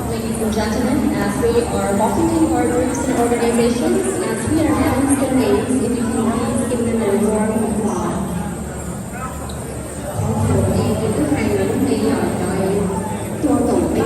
Ladies and gentlemen, as we are walking to our groups and organizations, as we announce their names, if you can please give them a warm applause. Thông thường thì cái thứ hai là lúc bây giờ đợi cho tổng bí